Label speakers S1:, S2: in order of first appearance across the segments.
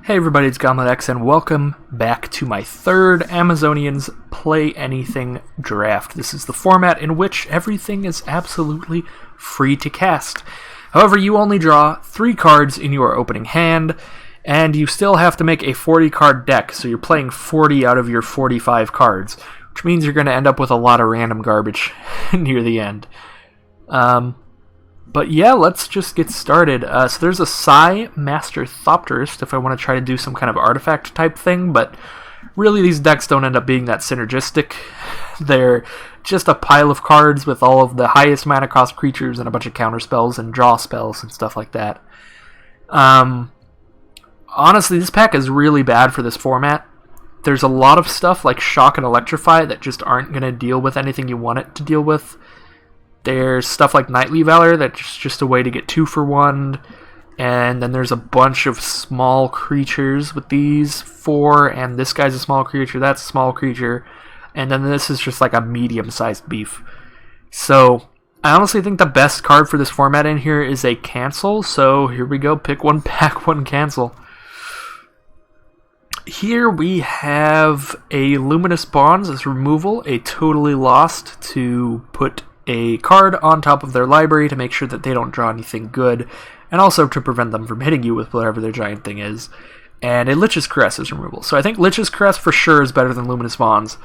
S1: Hey everybody, it's GauntletX, and welcome back to my third Amazonians Play Anything draft. This is the format in which everything is absolutely free to cast. However, you only draw 3 cards in your opening hand, and you still have to make a 40-card deck, so you're playing 40 out of your 45 cards, which means you're going to end up with a lot of random garbage near the end. But yeah, let's just get started. So there's a Psi Master Thopterist if I want to try to do some kind of artifact type thing, but really these decks don't end up being that synergistic. They're just a pile of cards with all of the highest mana cost creatures and a bunch of counter spells and draw spells and stuff like that. Honestly, this pack is really bad for this format. There's a lot of stuff like Shock and Electrify that just aren't going to deal with anything you want it to deal with. There's stuff like Knightly Valor that's just a way to get 2 for 1. And then there's a bunch of small creatures with these 4. And this guy's a small creature, that's a small creature. And then this is just like a medium-sized beef. So I honestly think the best card for this format in here is a cancel. So here we go, pick one, pack one, cancel. Here we have a Luminous Bonds as removal, a Totally Lost to put a card on top of their library to make sure that they don't draw anything good, and also to prevent them from hitting you with whatever their giant thing is. And a Lich's Caress is removal. So I think Lich's Caress for sure is better than Luminous Bonds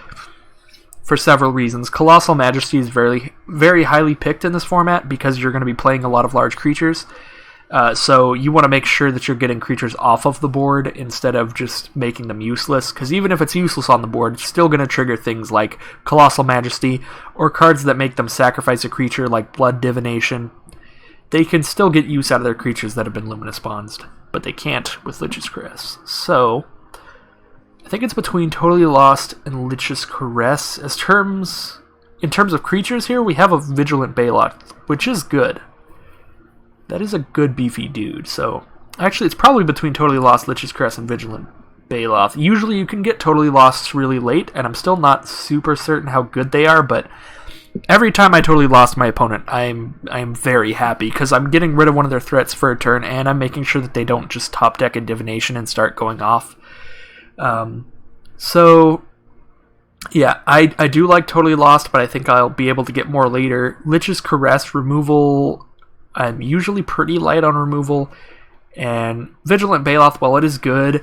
S1: for several reasons. Colossal Majesty is very, very highly picked in this format because you're going to be playing a lot of large creatures. So you want to make sure that you're getting creatures off of the board instead of just making them useless, because even if it's useless on the board, it's still going to trigger things like Colossal Majesty or cards that make them sacrifice a creature like Blood Divination. They can still get use out of their creatures that have been Luminous Bonds, but they can't with Lich's Caress. So I think it's between Totally Lost and Lich's Caress. In terms of creatures here, we have a Vigilant Baloth, which is good. That is a good beefy dude, so actually it's probably between Totally Lost, Lich's Caress, and Vigilant Baloth. Usually you can get Totally Lost really late, and I'm still not super certain how good they are, but every time I Totally Lost my opponent, I'm very happy, because I'm getting rid of one of their threats for a turn, and I'm making sure that they don't just top deck a Divination and start going off. So yeah, I do like Totally Lost, but I think I'll be able to get more later. Lich's Caress removal, I'm usually pretty light on removal, and Vigilant Baloth, while it is good,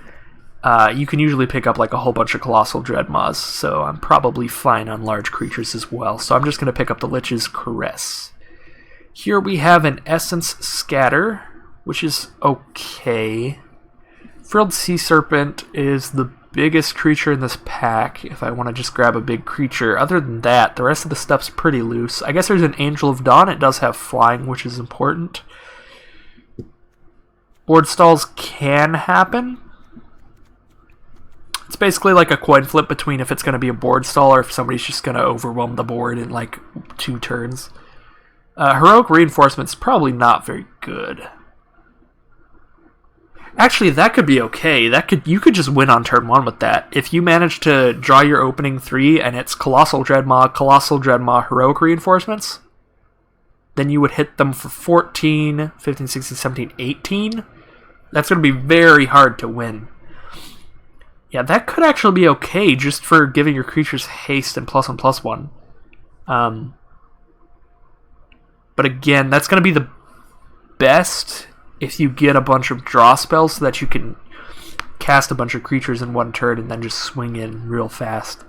S1: you can usually pick up like a whole bunch of Colossal Dreadmaws, so I'm probably fine on large creatures as well, so I'm just going to pick up the Lich's Caress. Here we have an Essence Scatter, which is okay. Frilled Sea Serpent is the biggest creature in this pack if I want to just grab a big creature. Other than that, the rest of the stuff's pretty loose. I guess there's an Angel of Dawn. It does have flying, which is important. Board stalls can happen. It's basically like a coin flip between if it's going to be a board stall or if somebody's just going to overwhelm the board in like 2 turns. Heroic Reinforcement's probably not very good. Actually, that could be okay. You could just win on turn 1 with that. If you manage to draw your opening 3 and it's Colossal Dreadmaw, Heroic Reinforcements, then you would hit them for 14, 15, 16, 17, 18. That's going to be very hard to win. Yeah, that could actually be okay just for giving your creatures haste and +1/+1. But again, that's going to be the best if you get a bunch of draw spells so that you can cast a bunch of creatures in 1 turn and then just swing in real fast.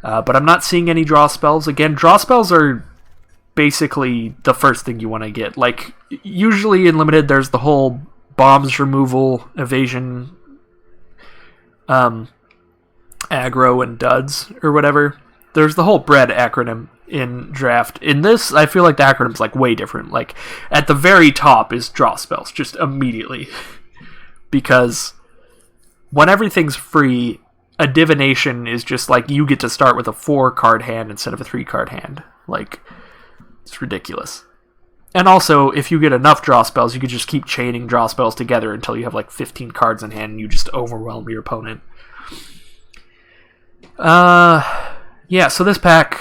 S1: But I'm not seeing any draw spells. Again, draw spells are basically the first thing you want to get. Like, usually in Limited, there's the whole bombs removal, evasion, aggro, and duds, or whatever. There's the whole bread acronym in draft. In this, I feel like the acronym's like way different. Like, at the very top is draw spells, just immediately. Because when everything's free, a divination is just like you get to start with a 4-card hand instead of a 3-card hand. Like, it's ridiculous. And also, if you get enough draw spells, you could just keep chaining draw spells together until you have like 15 cards in hand and you just overwhelm your opponent. Yeah, so this pack,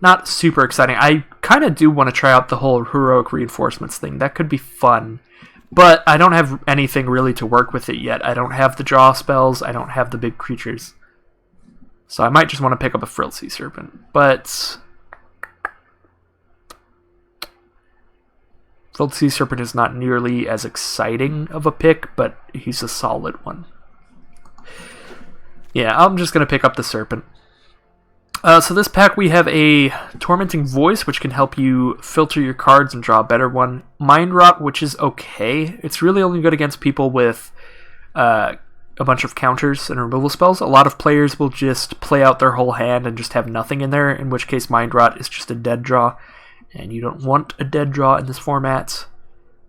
S1: not super exciting. I kind of do want to try out the whole Heroic Reinforcements thing. That could be fun. But I don't have anything really to work with it yet. I don't have the draw spells. I don't have the big creatures. So I might just want to pick up a Frilled Sea Serpent. But Frilled Sea Serpent is not nearly as exciting of a pick, but he's a solid one. Yeah, I'm just going to pick up the Serpent. So this pack we have a Tormenting Voice, which can help you filter your cards and draw a better one. Mind Rot, which is okay. It's really only good against people with a bunch of counters and removal spells. A lot of players will just play out their whole hand and just have nothing in there, in which case Mind Rot is just a dead draw, and you don't want a dead draw in this format.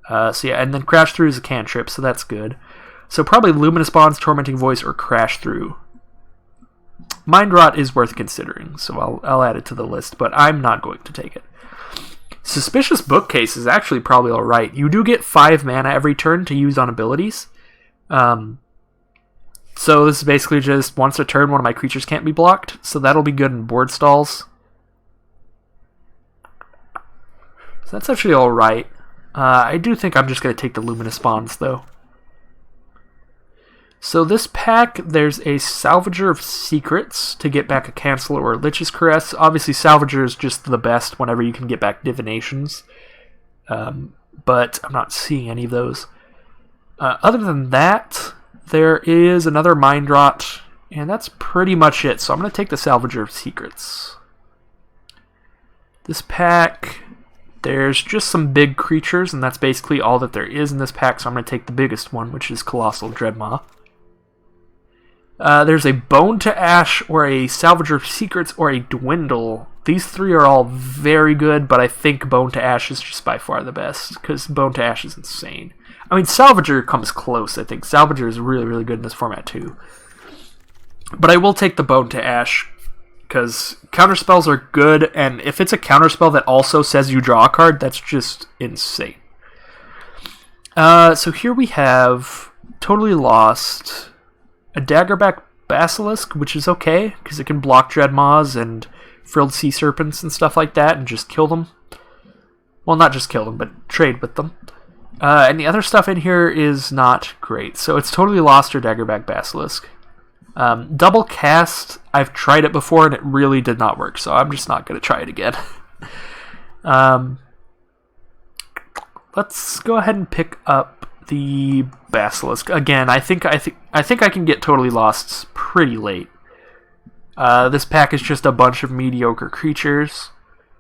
S1: So yeah, and then Crash Through is a cantrip, so that's good. So probably Luminous Bonds, Tormenting Voice, or Crash Through. Mind Rot is worth considering, so I'll add it to the list, but I'm not going to take it. Suspicious Bookcase is actually probably alright. You do get 5 mana every turn to use on abilities. So this is basically just once a turn one of my creatures can't be blocked, so that'll be good in board stalls. So that's actually alright. I do think I'm just going to take the Luminous Bonds, though. So this pack, there's a Salvager of Secrets to get back a Cancel or a Lich's Caress. Obviously, Salvager is just the best whenever you can get back Divinations. But I'm not seeing any of those. Other than that, there is another Mind Rot, and that's pretty much it. So I'm going to take the Salvager of Secrets. This pack, there's just some big creatures, and that's basically all that there is in this pack. So I'm going to take the biggest one, which is Colossal Dreadmaw. There's a Bone to Ash, or a Salvager of Secrets, or a Dwindle. These 3 are all very good, but I think Bone to Ash is just by far the best, because Bone to Ash is insane. I mean, Salvager comes close, I think. Salvager is really, really good in this format, too. But I will take the Bone to Ash, because counterspells are good, and if it's a counterspell that also says you draw a card, that's just insane. So here we have Totally Lost, a Daggerback Basilisk, which is okay, because it can block Dreadmaws and Frilled Sea Serpents and stuff like that, and just kill them. Well, not just kill them, but trade with them. And the other stuff in here is not great. So it's Totally Lost or Daggerback Basilisk. Double Cast, I've tried it before, and it really did not work, so I'm just not going to try it again. Let's go ahead and pick up the Basilisk. Again, I think I can get Totally Lost pretty late. This pack is just a bunch of mediocre creatures,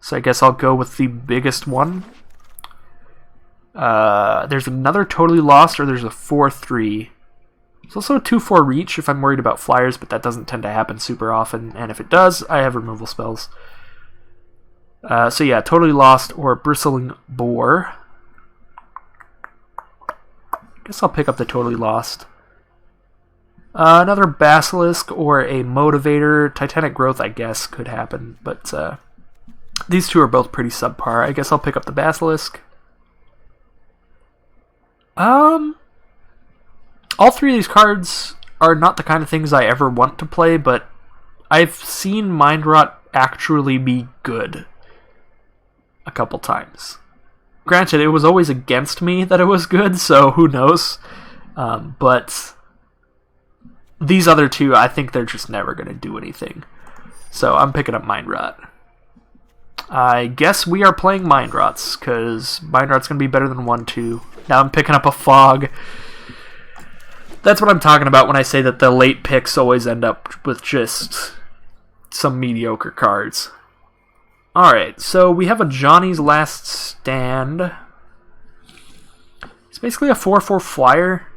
S1: so I guess I'll go with the biggest one. There's another Totally Lost, or there's a 4/3. There's also a 2/4 reach if I'm worried about flyers, but that doesn't tend to happen super often, and if it does, I have removal spells. So yeah, Totally Lost or Bristling Boar. Guess I'll pick up the Totally Lost. Another Basilisk or a Motivator. Titanic Growth, I guess, could happen, but these 2 are both pretty subpar. I guess I'll pick up the Basilisk. All 3 of these cards are not the kind of things I ever want to play, but I've seen Mind Rot actually be good a couple times. Granted, it was always against me that it was good, so who knows. But these other 2, I think they're just never going to do anything. So I'm picking up Mind Rot. I guess we are playing Mind Rots, because Mind Rot's going to be better than 1/2. Now I'm picking up a Fog. That's what I'm talking about when I say that the late picks always end up with just some mediocre cards. Alright, so we have a Johnny's Last Stand. It's basically a 4/4 flyer.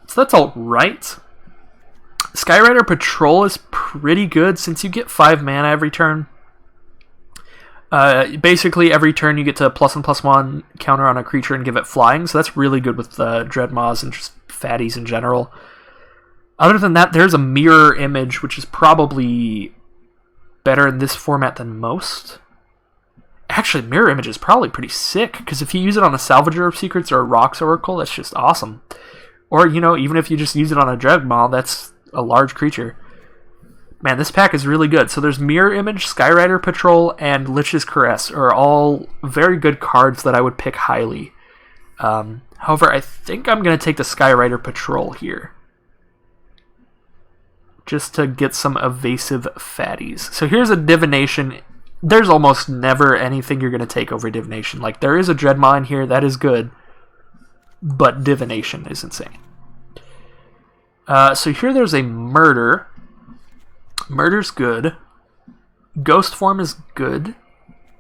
S1: So that's alright. Skyrider Patrol is pretty good since you get 5 mana every turn. Basically, every turn you get to +1/+1 counter on a creature and give it flying, so that's really good with Dreadmaws and just fatties in general. Other than that, there's a Mirror Image, which is probably better in this format than most. Actually, Mirror Image is probably pretty sick, because if you use it on a Salvager of Secrets or a Rocks Oracle, that's just awesome. Or, you know, even if you just use it on a Dreadmaw, that's a large creature. Man, this pack is really good. So there's Mirror Image, Skyrider Patrol, and Lich's Caress are all very good cards that I would pick highly. However, I think I'm going to take the Skyrider Patrol here, just to get some evasive fatties. So here's a Divination. There's almost never anything you're going to take over Divination. Like, there is a Dreadmaw in here, that is good, but Divination is insane. So here there's a Murder. Murder's good. Ghost Form is good,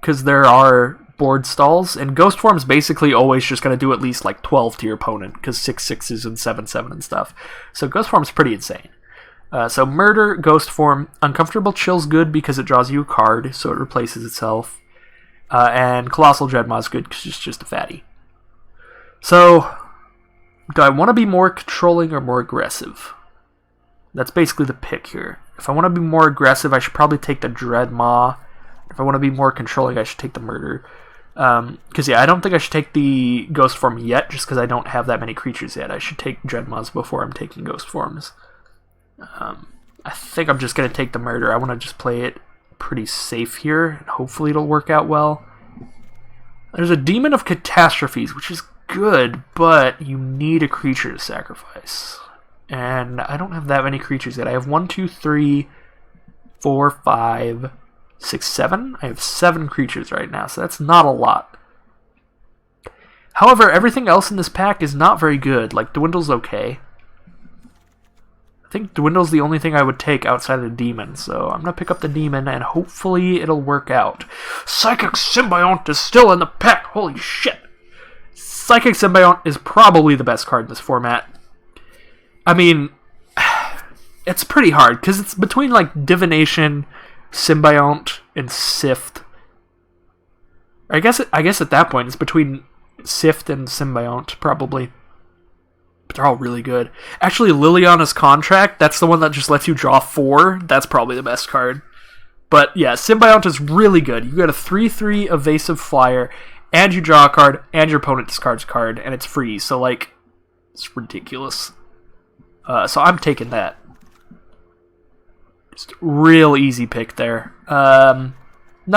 S1: because there are board stalls, and Ghost Form's basically always just going to do at least like 12 to your opponent, because 6/6s and 7/7 and stuff. So Ghost Form's pretty insane. So Murder, Ghost Form. Uncomfortable Chill's good because it draws you a card, so it replaces itself. And Colossal Dreadmaw's good because it's just a fatty. So, do I want to be more controlling or more aggressive? That's basically the pick here. If I want to be more aggressive, I should probably take the Dreadmaw. If I want to be more controlling, I should take the Murder. Because, yeah, I don't think I should take the Ghost Form yet, just because I don't have that many creatures yet. I should take Dreadmaws before I'm taking Ghost Forms. I think I'm just going to take the Murder. I want to just play it pretty safe here, and hopefully it'll work out well. There's a Demon of Catastrophes, which is good, but you need a creature to sacrifice. And I don't have that many creatures yet. I have 1, 2, 3, 4, 5, 6, 7. I have 7 creatures right now, so that's not a lot. However, everything else in this pack is not very good. Like, Dwindle's okay. I think Dwindle's the only thing I would take outside of the Demon, so I'm going to pick up the Demon, and hopefully it'll work out. Psychic Symbiont is still in the pack! Holy shit! Psychic Symbiont is probably the best card in this format. I mean, it's pretty hard, because it's between, like, Divination, Symbiont, and Sift. I guess at that point it's between Sift and Symbiont, probably. But they're all really good. Actually, Liliana's Contract, that's the one that just lets you draw 4. That's probably the best card. But yeah, Symbiont is really good. You get a 3/3 evasive flyer, and you draw a card, and your opponent discards a card, and it's free. So, like, it's ridiculous. So I'm taking that. Just real easy pick there. None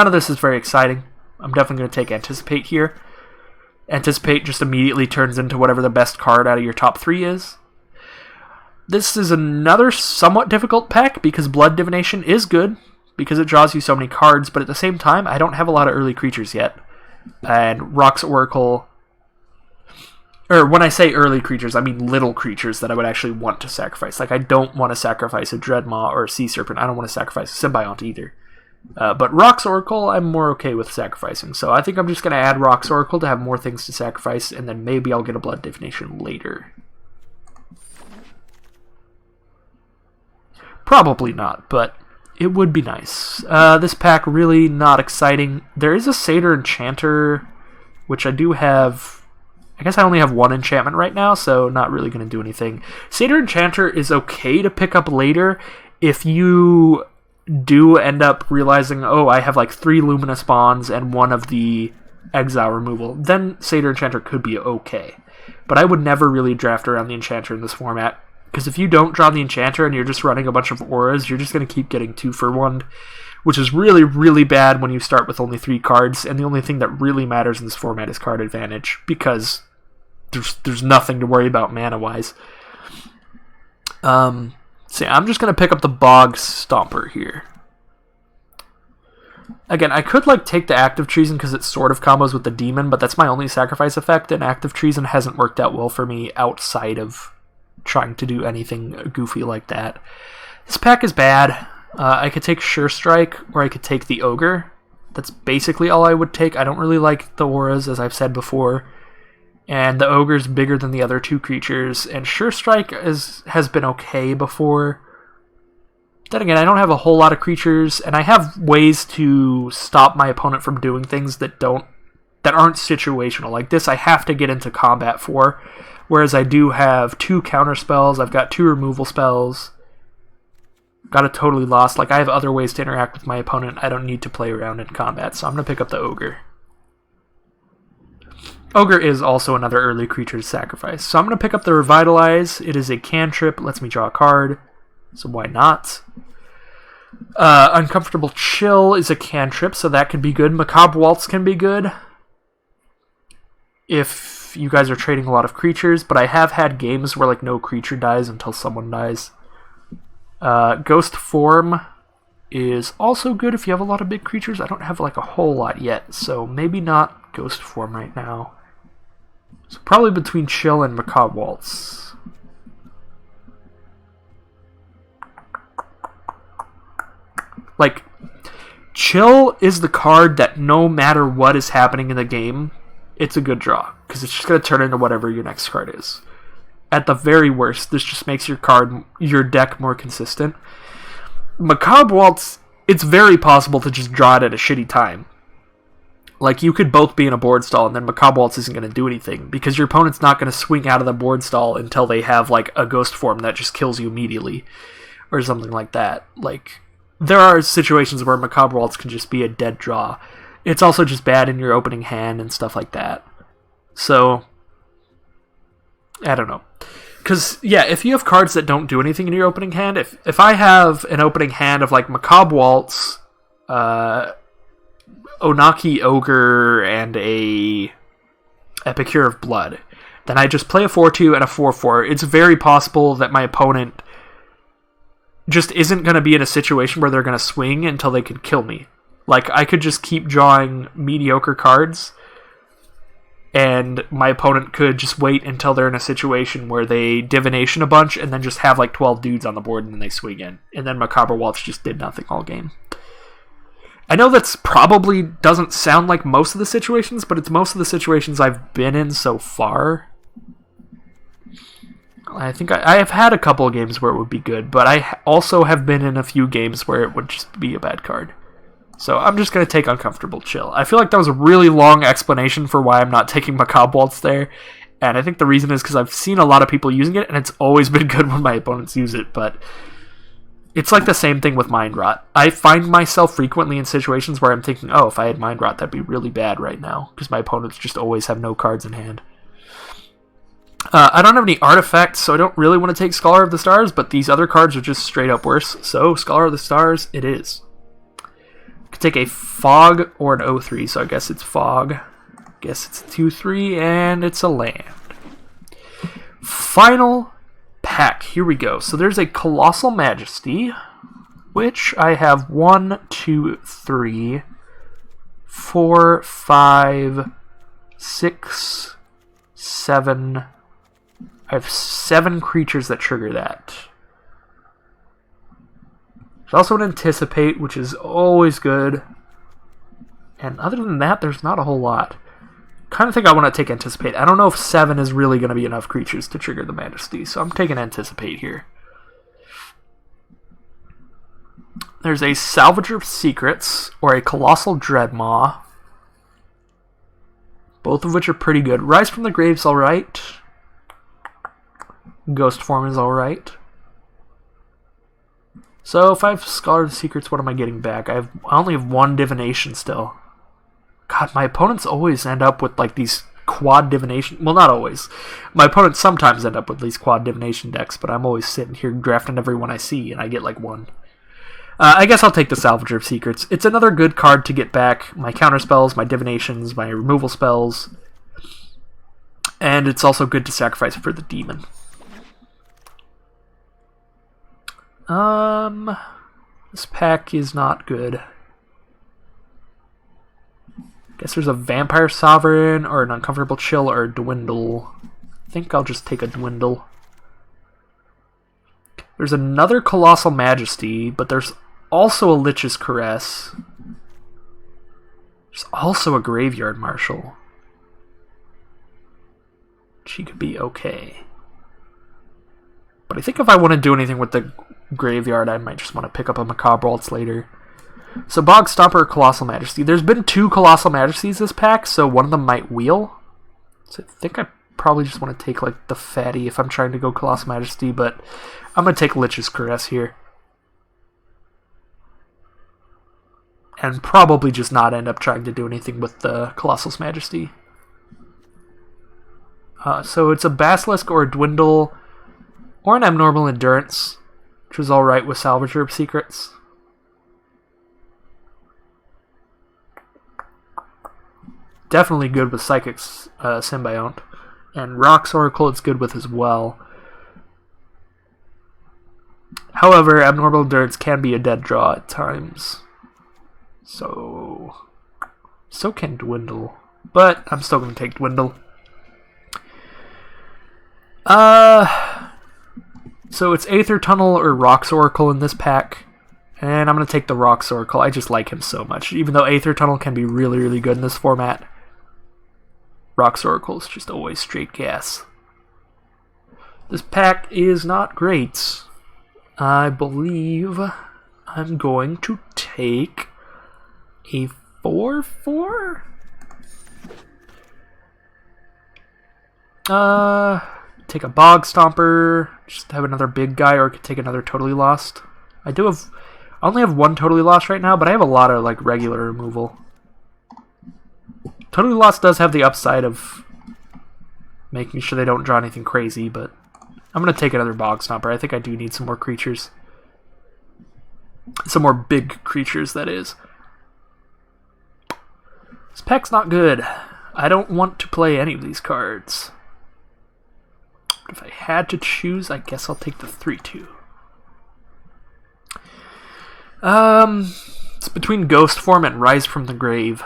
S1: of this is very exciting. I'm definitely going to take Anticipate here. Anticipate just immediately turns into whatever the best card out of your top 3 is. This is another somewhat difficult pack because Blood Divination is good because it draws you so many cards, but at the same time, I don't have a lot of early creatures yet. And Rock's Oracle... Or when I say early creatures, I mean little creatures that I would actually want to sacrifice. Like, I don't want to sacrifice a Dreadmaw or a Sea Serpent. I don't want to sacrifice a Symbiont either. But Rock's Oracle, I'm more okay with sacrificing. So I think I'm just going to add Rock's Oracle to have more things to sacrifice, and then maybe I'll get a Blood Divination later. Probably not, but it would be nice. This pack, really not exciting. There is a Satyr Enchanter, which I do have... I guess I only have 1 enchantment right now, so not really going to do anything. Satyr Enchanter is okay to pick up later if you do end up realizing, oh, I have like 3 Luminous Bonds and 1 of the exile removal. Then Satyr Enchanter could be okay. But I would never really draft around the Enchanter in this format, because if you don't draw the Enchanter and you're just running a bunch of auras, you're just going to keep getting 2-for-1, which is really, really bad when you start with only 3 cards, and the only thing that really matters in this format is card advantage, because there's nothing to worry about mana-wise. So yeah, I'm just going to pick up the Bog Stomper here. Again, I could like take the Active Treason because it sort of combos with the Demon, but that's my only sacrifice effect, and Active Treason hasn't worked out well for me outside of trying to do anything goofy like that. This pack is bad. I could take Sure Strike, or I could take the Ogre. That's basically all I would take. I don't really like the auras, as I've said before. And the Ogre's bigger than the other 2 creatures, and Sure Strike has been okay before. Then again, I don't have a whole lot of creatures, and I have ways to stop my opponent from doing things that aren't situational. Like this, I have to get into combat for, whereas I do have 2 counter spells, I've got 2 removal spells, got a Totally Lost. Like, I have other ways to interact with my opponent. I don't need to play around in combat, so I'm going to pick up the Ogre. Ogre is also another early creature to sacrifice. So I'm going to pick up the Revitalize. It is a cantrip, lets me draw a card, so why not? Uncomfortable Chill is a cantrip, so that can be good. Macabre Waltz can be good if you guys are trading a lot of creatures, but I have had games where like no creature dies until someone dies. Ghost Form is also good if you have a lot of big creatures. I don't have like a whole lot yet, so maybe not Ghost Form right now. So probably between Chill and Macabre Waltz. Like, Chill is the card that no matter what is happening in the game, it's a good draw, because it's just going to turn into whatever your next card is. At the very worst, this just makes your deck more consistent. Macabre Waltz, it's very possible to just draw it at a shitty time. Like, you could both be in a board stall, and then Macabre Waltz isn't going to do anything, because your opponent's not going to swing out of the board stall until they have, like, a Ghost Form that just kills you immediately, or something like that. Like, there are situations where Macabre Waltz can just be a dead draw. It's also just bad in your opening hand and stuff like that. So, I don't know. Because, yeah, if you have cards that don't do anything in your opening hand, if I have an opening hand of, like, Macabre Waltz, Onaki Ogre, and a Epicure of Blood, then I just play a 4-2 and a 4-4. It's very possible that my opponent just isn't going to be in a situation where they're going to swing until they can kill me. Like, I could just keep drawing mediocre cards, and my opponent could just wait until they're in a situation where they divination a bunch and then just have like 12 dudes on the board and then they swing in. And then Macabre Waltz just did nothing all game. I know that's probably doesn't sound like most of the situations, but it's most of the situations I've been in so far. I think I have had a couple of games where it would be good, but I also have been in a few games where it would just be a bad card. So I'm just going to take Uncomfortable Chill. I feel like that was a really long explanation for why I'm not taking Macabre Waltz there, and I think the reason is because I've seen a lot of people using it, and it's always been good when my opponents use it, but it's like the same thing with Mind Rot. I find myself frequently in situations where I'm thinking, oh, if I had Mind Rot, that'd be really bad right now, because my opponents just always have no cards in hand. I don't have any artifacts, so I don't really want to take Scholar of the Stars, but these other cards are just straight up worse, so Scholar of the Stars it is. I could take a Fog or an 0-3, so I guess it's Fog. Guess it's 2-3, and it's a land. Final pack, here we go. So there's a Colossal Majesty, which I have 1, 2, 3, 4, 5, 6, 7... I have 7 creatures that trigger that. There's also an Anticipate, which is always good. And other than that, there's not a whole lot. Kind of think I want to take Anticipate. I don't know if 7 is really going to be enough creatures to trigger the Majesty, so I'm taking Anticipate here. There's a Salvager of Secrets, or a Colossal Dreadmaw. Both of which are pretty good. Rise from the Grave's alright. Ghost Form is alright. So if I have Scholar of the Secrets, what am I getting back? I only have 1 Divination still. God, my opponents always end up with like these quad Divination... Well, not always. My opponents sometimes end up with these quad Divination decks, but I'm always sitting here drafting every one I see, and I get like 1. I guess I'll take the Salvager of Secrets. It's another good card to get back my counter spells, my divinations, my removal spells. And it's also good to sacrifice for the demon. This pack is not good. Guess there's a Vampire Sovereign, or an Uncomfortable Chill, or a Dwindle. I think I'll just take a Dwindle. There's another Colossal Majesty, but there's also a Lich's Caress. There's also a Graveyard Marshal. She could be okay. But I think if I want to do anything with the graveyard, I might just want to pick up a Macabre Waltz later. So Bog Stomper or Colossal Majesty. There's been 2 Colossal Majesties this pack, so one of them might wheel. So I think I probably just want to take like the fatty if I'm trying to go Colossal Majesty, but I'm going to take Lich's Caress here. And probably just not end up trying to do anything with the Colossal Majesty. So it's a Basilisk or a Dwindle, or an Abnormal Endurance, which is alright with Salvager of Secrets. definitely good with Psychic's Symbiont. And Rock's Oracle it's good with as well. However, Abnormal Endurance can be a dead draw at times. So can Dwindle. But I'm still going to take Dwindle. So it's Aether Tunnel or Rock's Oracle in this pack. And I'm going to take the Rock's Oracle. I just like him so much. Even though Aether Tunnel can be really, really good in this format, Rock's Oracle is just always straight gas. This pack is not great. I believe I'm going to take a 4/4? Take a Bog Stomper, just have another big guy, or I could take another Totally Lost. I only have one Totally Lost right now, but I have a lot of like regular removal. Totally Lost does have the upside of making sure they don't draw anything crazy, but I'm going to take another Bog Stomper. I think I do need some more creatures. Some more big creatures, that is. This pack's not good. I don't want to play any of these cards. If I had to choose, I guess I'll take the 3/2. It's between Ghost Form and Rise from the Grave.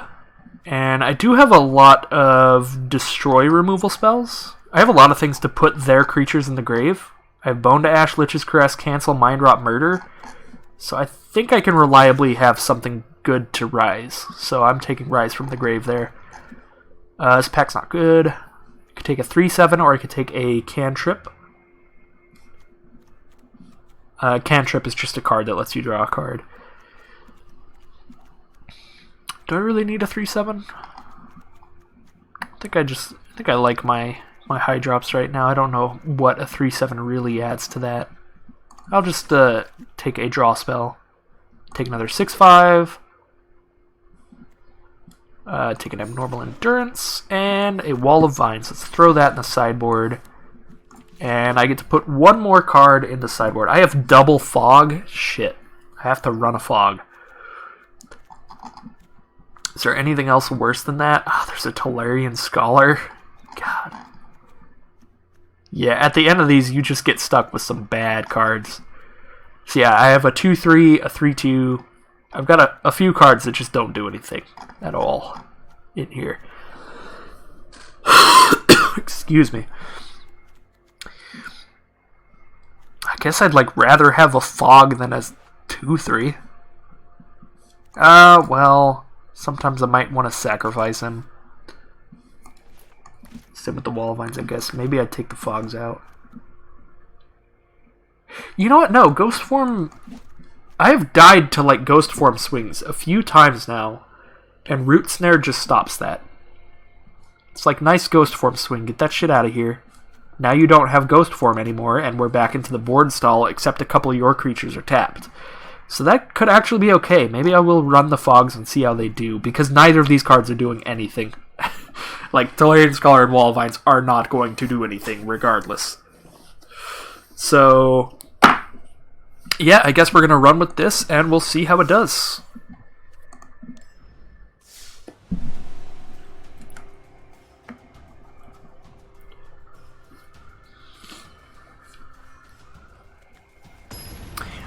S1: And I do have a lot of destroy removal spells. I have a lot of things to put their creatures in the grave. I have Bone to Ash, Lich's Caress, Cancel, Mind Rot, Murder. So I think I can reliably have something good to Rise. So I'm taking Rise from the Grave there. This pack's not good. I could take a 3/7 or I could take a Cantrip. Cantrip is just a card that lets you draw a card. Do I really need a 3/7? I think I like my high drops right now. I don't know what a 3/7 really adds to that. I'll just take a draw spell. Take another 6/5. Take an Abnormal Endurance and a Wall of Vines. Let's throw that in the sideboard. And I get to put one more card in the sideboard. I have double Fog. Shit. I have to run a Fog. Is there anything else worse than that? Oh, there's a Tolarian Scholar. God. Yeah, at the end of these, you just get stuck with some bad cards. So yeah, I have a 2/3, a 3/2. I've got a few cards that just don't do anything at all in here. Excuse me. I guess I'd like rather have a Fog than a 2/3. Well, sometimes I might want to sacrifice him. Same with the Wall of Vines, I guess. Maybe I'd take the Fogs out. You know what? No, Ghost Form... I have died to like Ghost Form swings a few times now, and Root Snare just stops that. It's like, nice Ghost Form swing, get that shit out of here. Now you don't have Ghost Form anymore, and we're back into the board stall, except a couple of your creatures are tapped. So that could actually be okay. Maybe I will run the Fogs and see how they do, because neither of these cards are doing anything. Like, Tolarian Scholar and Wall of Vines are not going to do anything, regardless. So... yeah, I guess we're going to run with this, and we'll see how it does.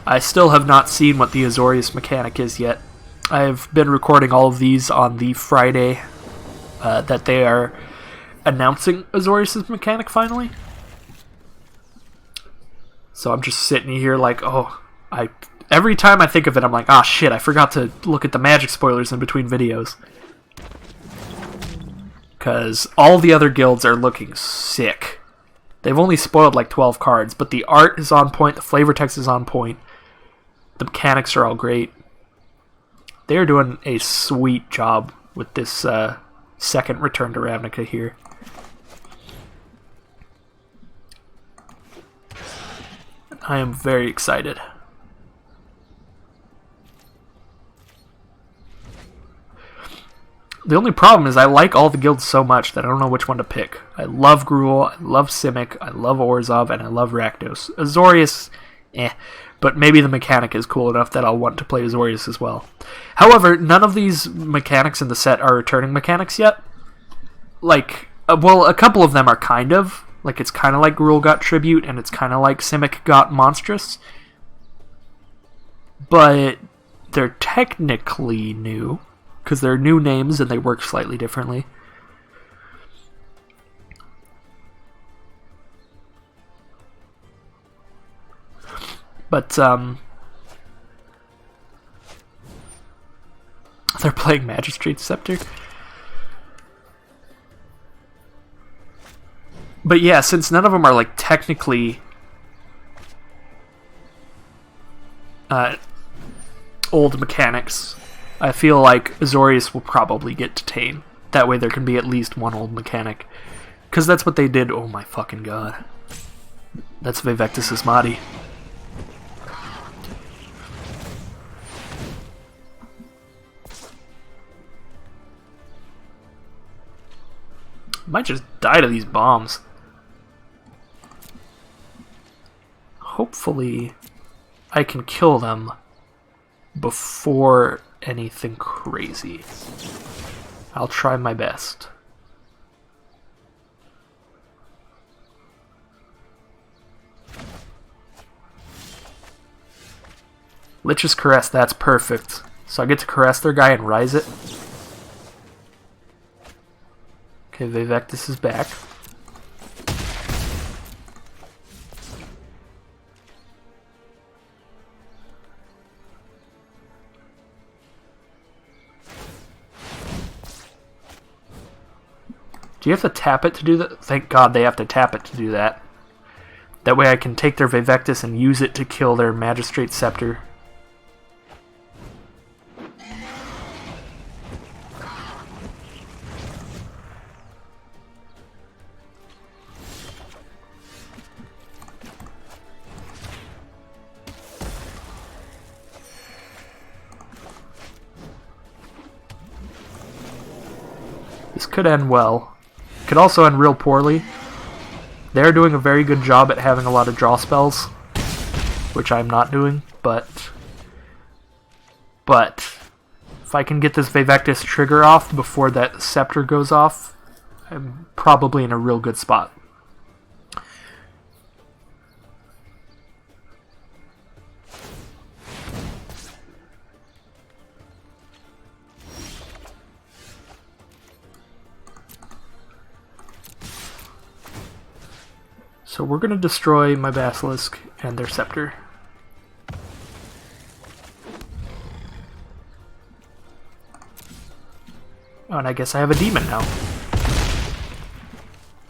S1: I still have not seen what the Azorius mechanic is yet. I've been recording all of these on the Friday that they are announcing Azorius' mechanic finally. So I'm just sitting here like, oh, every time I think of it, I'm like, ah, shit, I forgot to look at the Magic spoilers in between videos. Because all the other guilds are looking sick. They've only spoiled like 12 cards, but the art is on point, the flavor text is on point, the mechanics are all great. They're doing a sweet job with this second Return to Ravnica here. I am very excited. The only problem is I like all the guilds so much that I don't know which one to pick. I love Gruul, I love Simic, I love Orzhov, and I love Rakdos. Azorius, but maybe the mechanic is cool enough that I'll want to play Azorius as well. However, none of these mechanics in the set are returning mechanics yet, like, well, a couple of them are kind of. Like, it's kind of like Gruul got Tribute, and it's kind of like Simic got Monstrous. But they're technically new, because they're new names and they work slightly differently. But, they're playing Magistrate's Scepter. But yeah, since none of them are, like, technically old mechanics, I feel like Azorius will probably get to Tame. That way there can be at least one old mechanic. Because that's what they did. Oh my fucking god. That's Vivectus Asmati. Might just die to these bombs. Hopefully I can kill them before anything crazy. I'll try my best. Lich's Caress, that's perfect. So I get to caress their guy and rise it. Okay, Vivectus is back. Do you have to tap it to do that? Thank God they have to tap it to do that. That way I can take their Vivectus and use it to kill their Magistrate Scepter. This could end well. Could also end real poorly. They're doing a very good job at having a lot of draw spells, which I'm not doing, but if I can get this Vivectus trigger off before that Scepter goes off, I'm probably in a real good spot. So we're going to destroy my Basilisk and their Scepter. Oh, and I guess I have a demon now.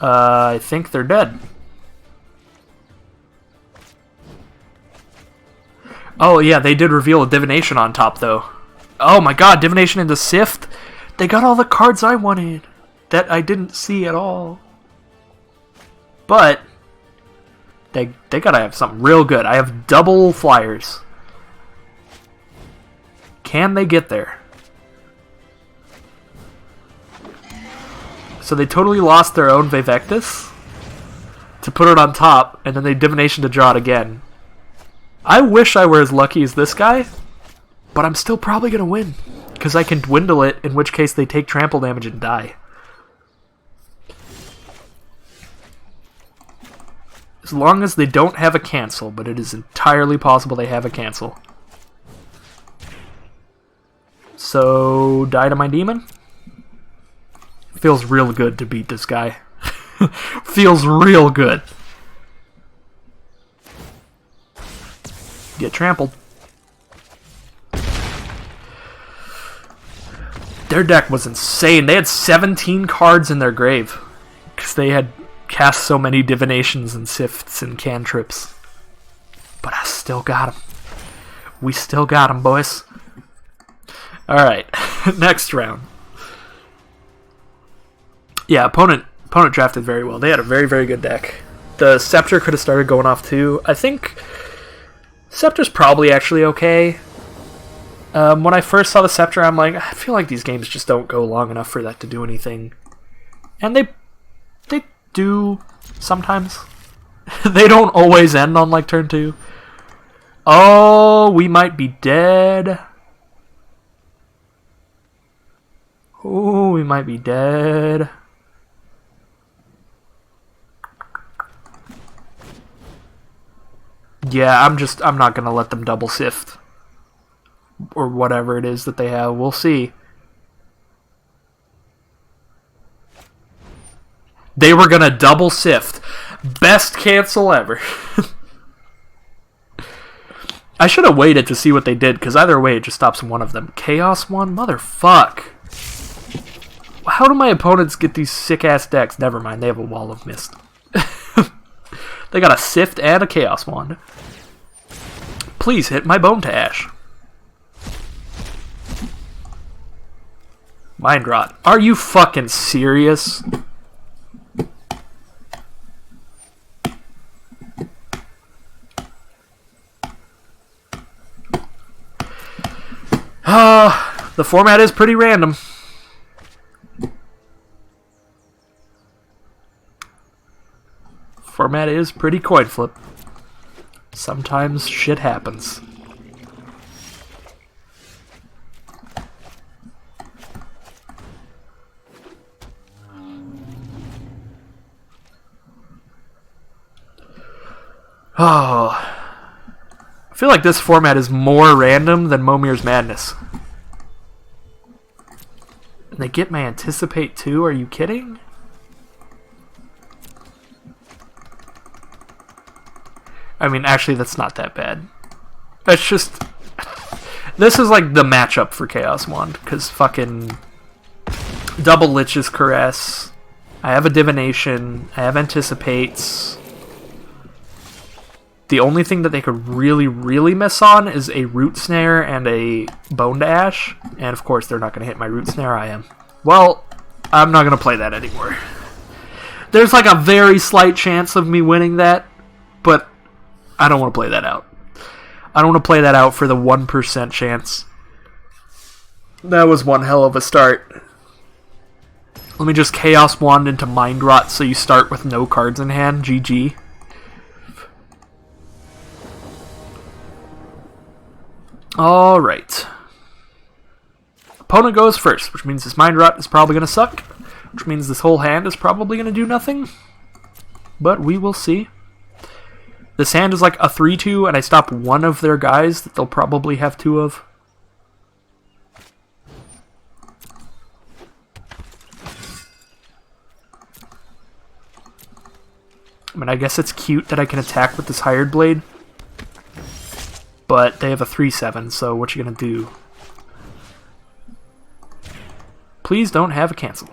S1: I think they're dead. Oh yeah, they did reveal a Divination on top though. Oh my god, Divination into Sift? They got all the cards I wanted that I didn't see at all. But they gotta have something real good. I have double flyers. Can they get there? So they totally lost their own Vivectus to put it on top, and then they Divination to draw it again. I wish I were as lucky as this guy, but I'm still probably gonna win, because I can dwindle it, in which case they take trample damage and die. As long as they don't have a cancel, but it is entirely possible they have a cancel. So, die to my demon. Feels real good to beat this guy. Feels real good. Get trampled. Their deck was insane. They had 17 cards in their grave, because they had cast so many Divinations and Sifts and Cantrips. But I still got him. We still got him, boys. Alright, next round. Yeah, opponent drafted very well. They had a very, very good deck. The Scepter could have started going off too. I think Scepter's probably actually okay. When I first saw the Scepter, I'm like, I feel like these games just don't go long enough for that to do anything. And they do sometimes. They don't always end on like turn 2. Oh, we might be dead. Oh, we might be dead. Yeah, I'm not gonna let them double sift. Or whatever it is that they have. We'll see. They were gonna double sift. Best cancel ever. I should have waited to see what they did, because either way it just stops one of them. Chaos one? Motherfuck. How do my opponents get these sick-ass decks? Never mind, they have a Wall of Mist. They got a Sift and a Chaos Wand. Please hit my Bone to Ash. Mind Rot. Are you fucking serious? The format is pretty random. Format is pretty coin flip. Sometimes shit happens. Oh. I feel like this format is more random than Momir's Madness. And they get my Anticipate too? Are you kidding? I mean, actually, that's not that bad. It's just... This is like the matchup for Chaos Wand, because fucking... Double Lich's Caress. I have a Divination. I have Anticipates. The only thing that they could really, really mess on is a Root Snare and a Bone to Ash. And of course, they're not going to hit my Root Snare. I am. Well, I'm not going to play that anymore. There's like a very slight chance of me winning that, but I don't want to play that out. I don't want to play that out for the 1% chance. That was one hell of a start. Let me just Chaos Wand into Mind Rot so you start with no cards in hand. GG. Alright. Opponent goes first, which means this Mind Rot is probably going to suck. Which means this whole hand is probably going to do nothing. But we will see. This hand is like a 3-2, and I stop one of their guys that they'll probably have two of. I mean, I guess it's cute that I can attack with this Hired Blade. But they have a 3-7, so what you gonna do? Please don't have a cancel.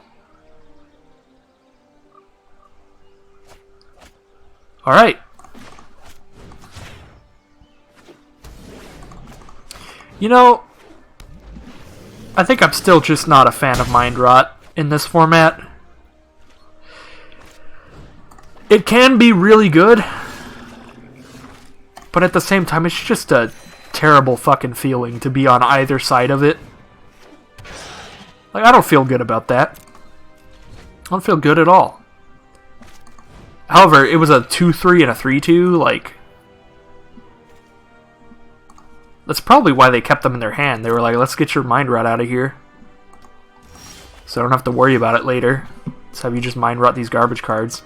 S1: Alright. You know, I think I'm still just not a fan of Mind Rot in this format. It can be really good, but at the same time, it's just a terrible fucking feeling to be on either side of it. Like, I don't feel good about that. I don't feel good at all. However, it was a 2-3 and a 3-2, like... That's probably why they kept them in their hand. They were like, let's get your Mind Rot out of here. So I don't have to worry about it later. Let's have you just Mind Rot these garbage cards.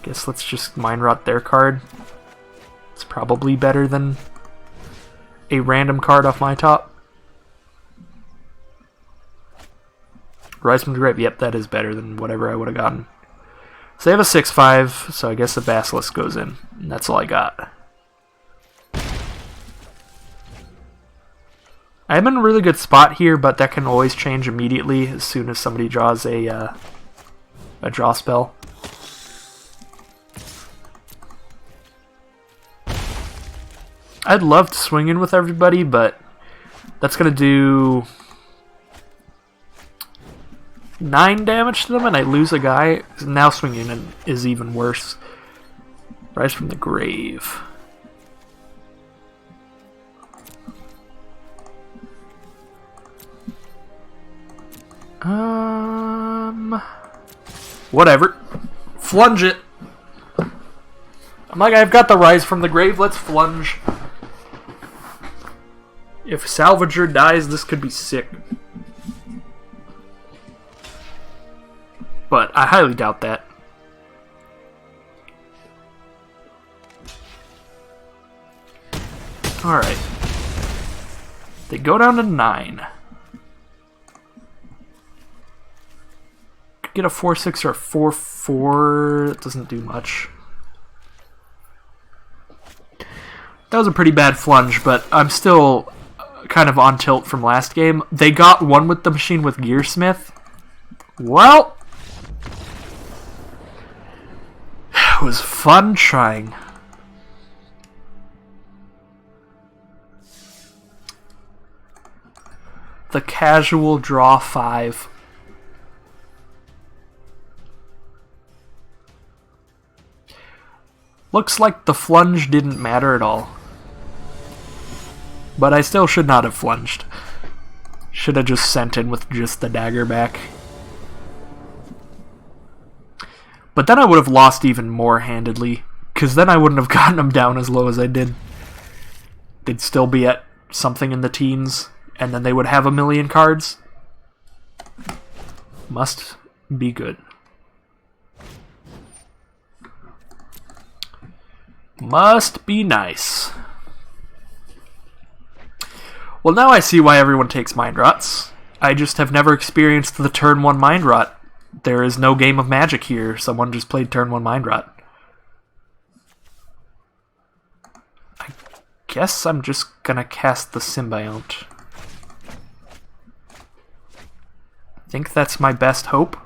S1: Guess let's just Mind Rot their card. It's probably better than a random card off my top. Rise from the Grave. Yep, that is better than whatever I would have gotten. So they have a 6-5, so I guess the Basilisk goes in. And that's all I got. I'm in a really good spot here, but that can always change immediately as soon as somebody draws a draw spell. I'd love to swing in with everybody, but that's going to do 9 damage to them, and I lose a guy. Now swinging in is even worse. Rise from the Grave. Whatever. Flunge it. I'm like, I've got the Rise from the Grave, let's flunge. If Salvager dies, this could be sick. But I highly doubt that. Alright. They go down to 9. Could get a 4-6 or a 4-4. That doesn't do much. That was a pretty bad flunge, but I'm still kind of on tilt from last game. They got one with the machine with Gearsmith. Well, it was fun trying. The casual draw 5. Looks like the flunge didn't matter at all. But I still should not have flunged. Should have just sent in with just the dagger back. But then I would have lost even more handedly, because then I wouldn't have gotten them down as low as I did. They'd still be at something in the teens, and then they would have a million cards. Must be good. Must be nice. Well, now I see why everyone takes Mind Rots. I just have never experienced the turn 1 Mind Rot. There is no game of Magic here. Someone just played turn 1 Mind Rot. I guess I'm just gonna cast the Symbiont. I think that's my best hope.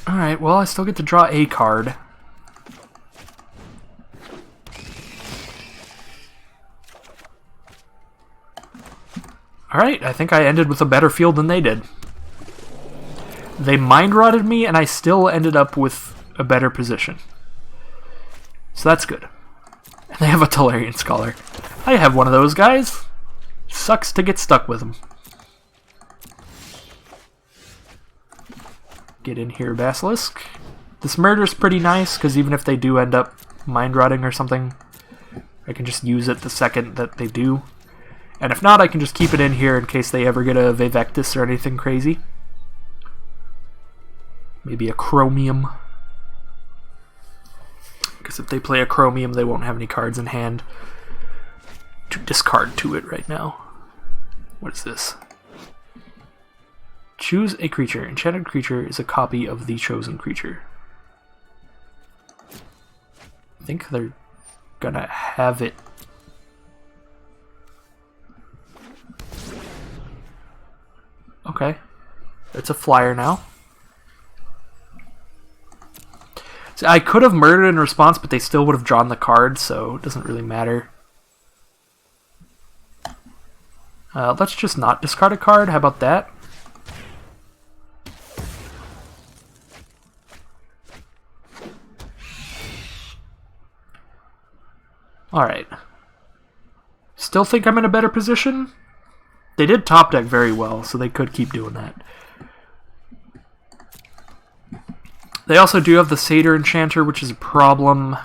S1: Alright, well, I still get to draw a card. Alright, I think I ended with a better field than they did. They Mind Rotted me, and I still ended up with a better position. So that's good. And they have a Tolarian Scholar. I have one of those guys. Sucks to get stuck with them. Get in here, Basilisk. This murder's pretty nice, because even if they do end up Mind Rotting or something, I can just use it the second that they do. And if not, I can just keep it in here in case they ever get a Vivectus or anything crazy. Maybe a Chromium. Because if they play a Chromium, they won't have any cards in hand to discard to it right now. What is this? Choose a creature. Enchanted creature is a copy of the chosen creature. I think they're gonna have it. Okay. It's a flyer now. So I could have murdered in response, but they still would have drawn the card, so it doesn't really matter. Let's just not discard a card. How about that? Alright. Still think I'm in a better position? They did top deck very well, so they could keep doing that. They also do have the Satyr Enchanter, which is a problem.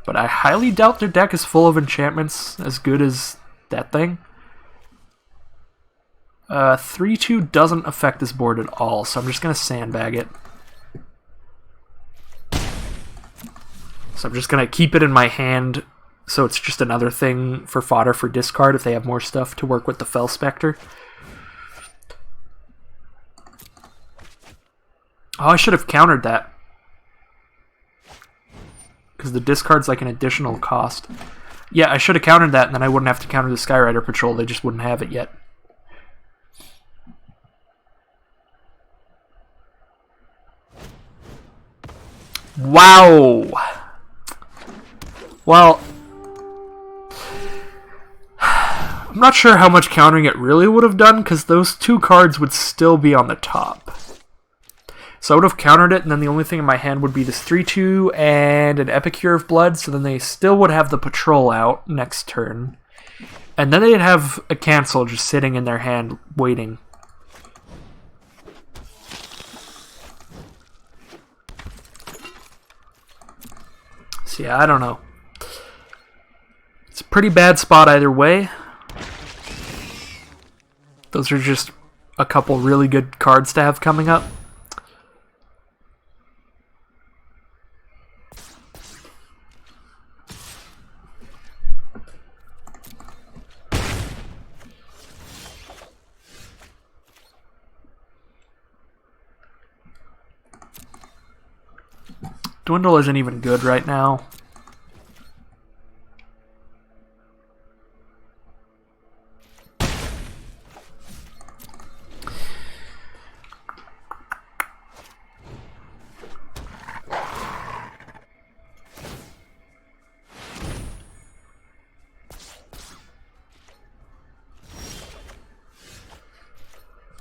S1: But I highly doubt their deck is full of enchantments as good as that thing. 3-2 doesn't affect this board at all, so I'm just going to sandbag it. So I'm just going to keep it in my hand, so it's just another thing for fodder for discard if they have more stuff to work with the Fel Spectre. Oh, I should have countered that. Because the discard's like an additional cost. Yeah, I should have countered that, and then I wouldn't have to counter the Skyrider Patrol. They just wouldn't have it yet. Wow! Well, I'm not sure how much countering it really would have done, because those two cards would still be on the top. So I would have countered it, and then the only thing in my hand would be this 3-2 and an Epicure of Blood, so then they still would have the Patrol out next turn. And then they'd have a cancel just sitting in their hand, waiting. So yeah, I don't know. It's a pretty bad spot either way. Those are just a couple really good cards to have coming up. Dwindle isn't even good right now.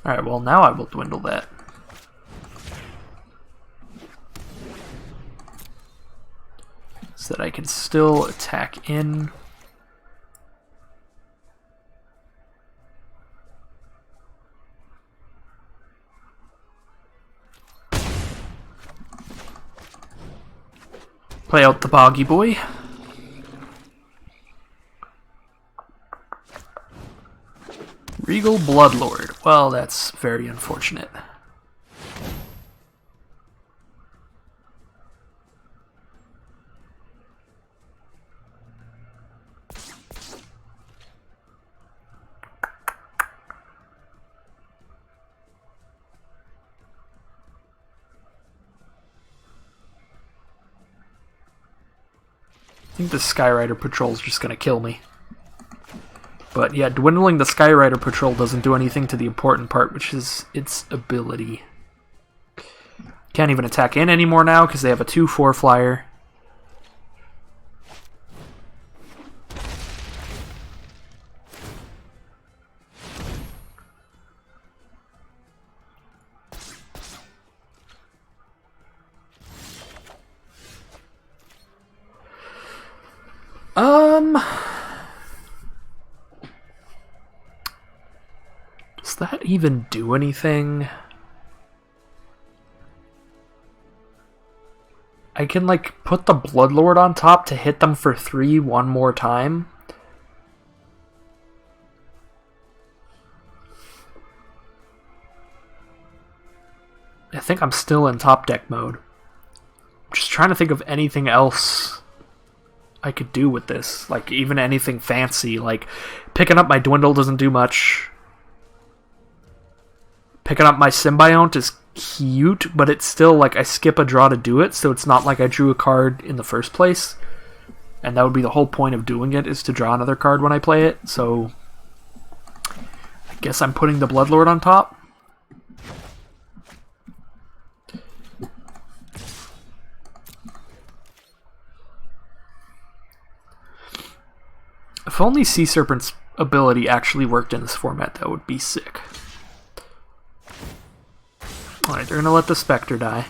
S1: Alright, well now I will dwindle that. So that I can still attack in. Play out the Boggy Boy. Regal Bloodlord. Well, that's very unfortunate. I think the Skyrider Patrol is just going to kill me. But yeah, dwindling the Skyrider Patrol doesn't do anything to the important part, which is its ability. Can't even attack in anymore now because they have a 2/4 flyer. Does that even do anything? I can, like, put the Bloodlord on top to hit them for 3 one more time. I think I'm still in top deck mode. I'm just trying to think of anything else I could do with this. Like, even anything fancy. Like, picking up my Dwindle doesn't do much. Picking up my Symbiont is cute, but it's still, like, I skip a draw to do it, so it's not like I drew a card in the first place. And that would be the whole point of doing it, is to draw another card when I play it, so I guess I'm putting the Bloodlord on top. If only Sea Serpent's ability actually worked in this format, that would be sick. Alright, they're gonna let the Spectre die.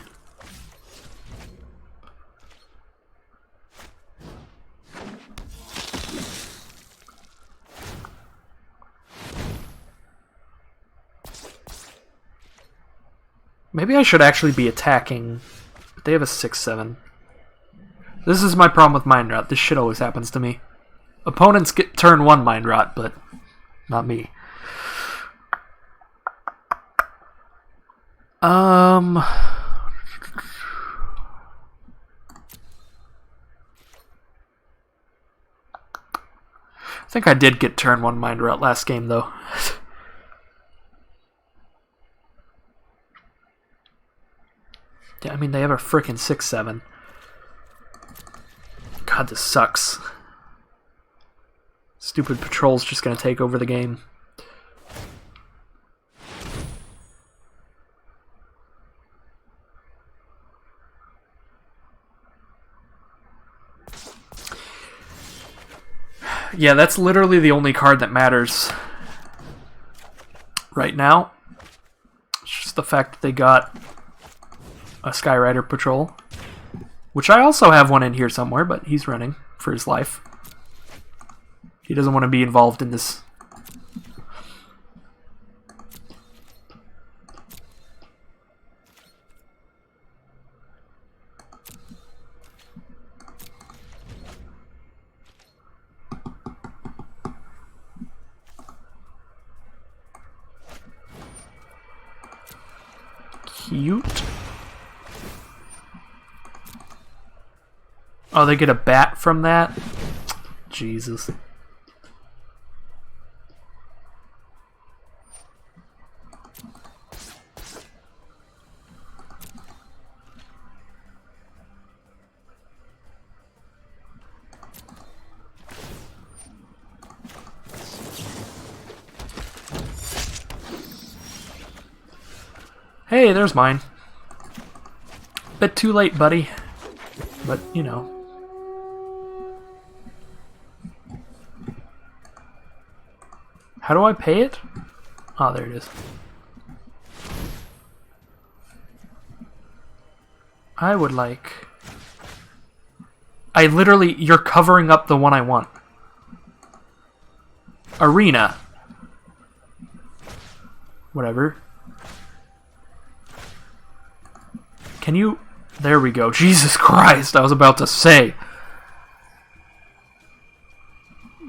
S1: Maybe I should actually be attacking, but they have a 6/7. This is my problem with Mind Rot. This shit always happens to me. Opponents get turn 1 Mind Rot, but not me. I think I did get turn 1 Mind Rot last game, though. Yeah, I mean, they have a frickin' 6/7. God, this sucks. Stupid Patrol's just gonna take over the game. Yeah, that's literally the only card that matters right now. It's just the fact that they got a Skyrider Patrol, which I also have one in here somewhere, but he's running for his life. He doesn't want to be involved in this. Cute. Oh, they get a bat from that? Jesus. Hey, there's mine. Bit too late, buddy. But, you know. How do I pay it? Oh, there it is. I would like... you're covering up the one I want. Arena. Whatever. Can you... There we go. Jesus Christ, I was about to say.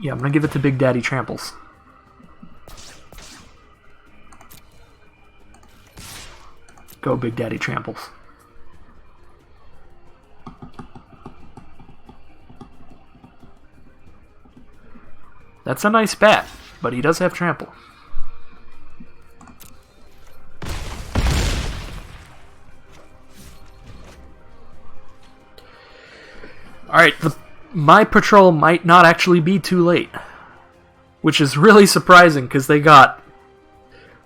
S1: Yeah, I'm gonna give it to Big Daddy Tramples. Go, Big Daddy Tramples. That's a nice bat, but he does have trample. Alright, my patrol might not actually be too late. Which is really surprising, because they got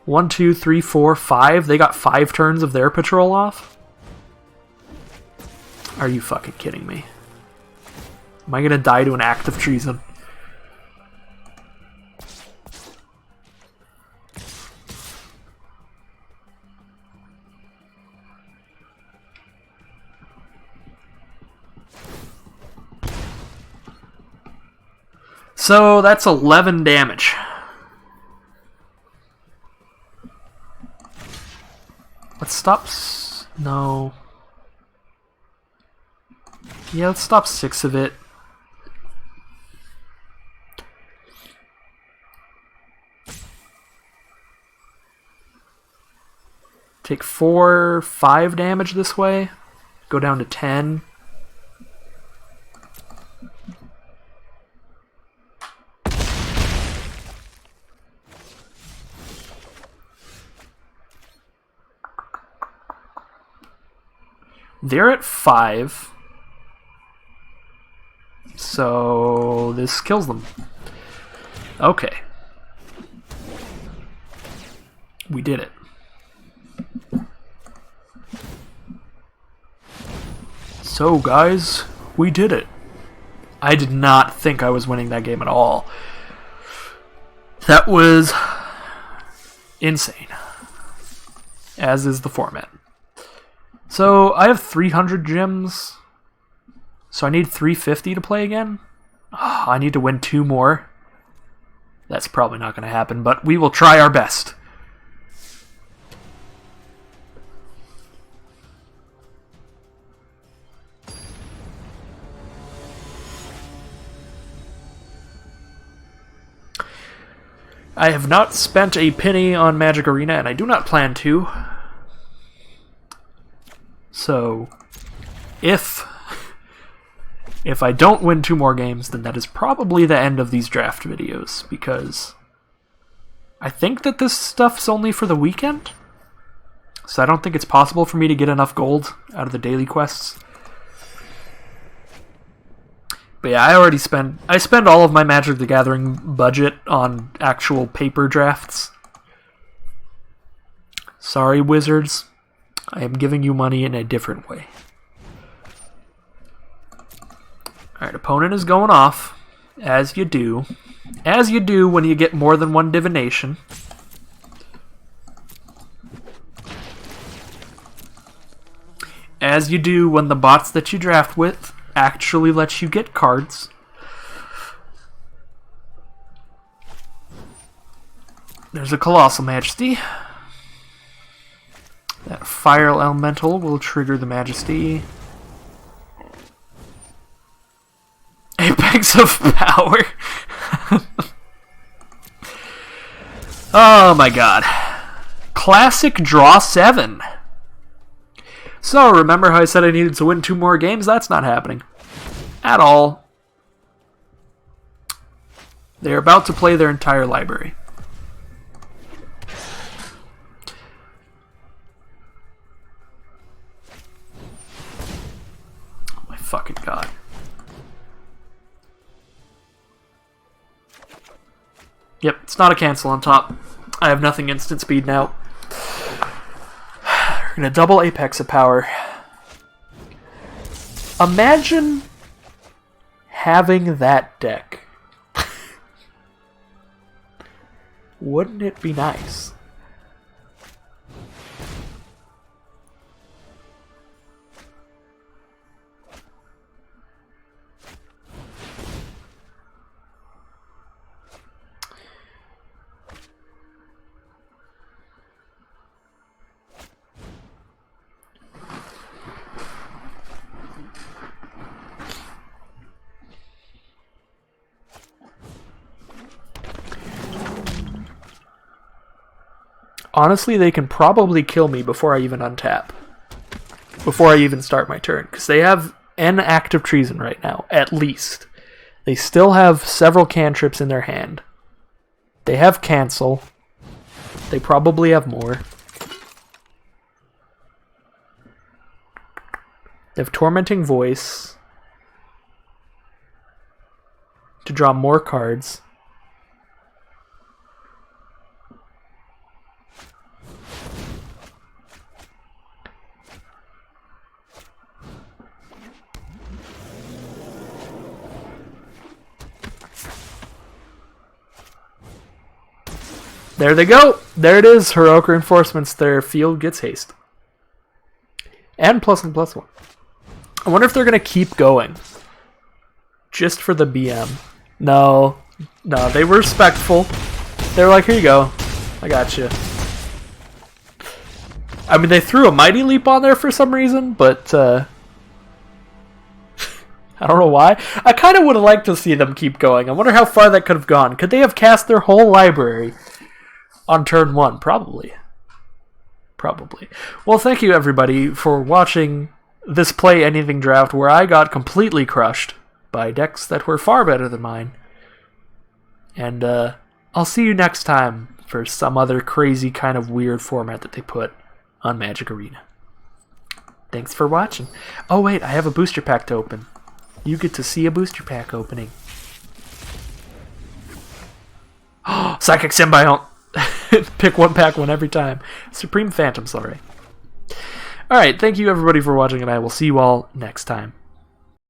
S1: 1, 2, 3, 4, 5. They got 5 turns of their patrol off? Are you fucking kidding me? Am I gonna die to an act of treason? So that's 11 damage. Let's stop... No. Yeah, let's stop 6 of it. Take 4, 5 damage this way. Go down to 10. They're at 5. So this kills them. Okay. We did it. So guys, we did it. I did not think I was winning that game at all. That was insane. As is the format. So, I have 300 gems. So I need 350 to play again. Oh, I need to win 2 more. That's probably not going to happen, but we will try our best. I have not spent a penny on Magic Arena, and I do not plan to. So, if I don't win 2 more games, then that is probably the end of these draft videos, because I think that this stuff's only for the weekend, so I don't think it's possible for me to get enough gold out of the daily quests. But yeah, I spend all of my Magic the Gathering budget on actual paper drafts. Sorry, Wizards. I am giving you money in a different way. Alright, opponent is going off, as you do. As you do when you get more than 1 divination. As you do when the bots that you draft with actually let you get cards. There's a Colossal Majesty. That Fire Elemental will trigger the Majesty. Apex of Power. Oh my god. Classic Draw 7. So, remember how I said I needed to win 2 more games? That's not happening. At all. They're about to play their entire library. Oh my fucking god. Yep, it's not a cancel on top. I have nothing instant speed now. We're gonna double Apex of power. Imagine having that deck. Wouldn't it be nice? Honestly, they can probably kill me before I even untap. Before I even start my turn. Because they have an act of treason right now, at least. They still have several cantrips in their hand. They have cancel. They probably have more. They have tormenting voice. To draw more cards. There they go. There it is. Heroic reinforcements. Their field gets haste. And +1/+1. I wonder if they're going to keep going. Just for the BM. No. No, they were respectful. They were like, here you go. I got you. I mean, they threw a Mighty Leap on there for some reason, but I don't know why. I kind of would have liked to see them keep going. I wonder how far that could have gone. Could they have cast their whole library on turn 1? Probably. Probably. Well, thank you everybody for watching this Play Anything draft where I got completely crushed by decks that were far better than mine. And I'll see you next time for some other crazy kind of weird format that they put on Magic Arena. Thanks for watching. Oh wait, I have a booster pack to open. You get to see a booster pack opening. Oh, Psychic Symbiont! Pick one, pack one every time. Supreme Phantom Slurry. Alright, thank you everybody for watching, and I will see you all next time.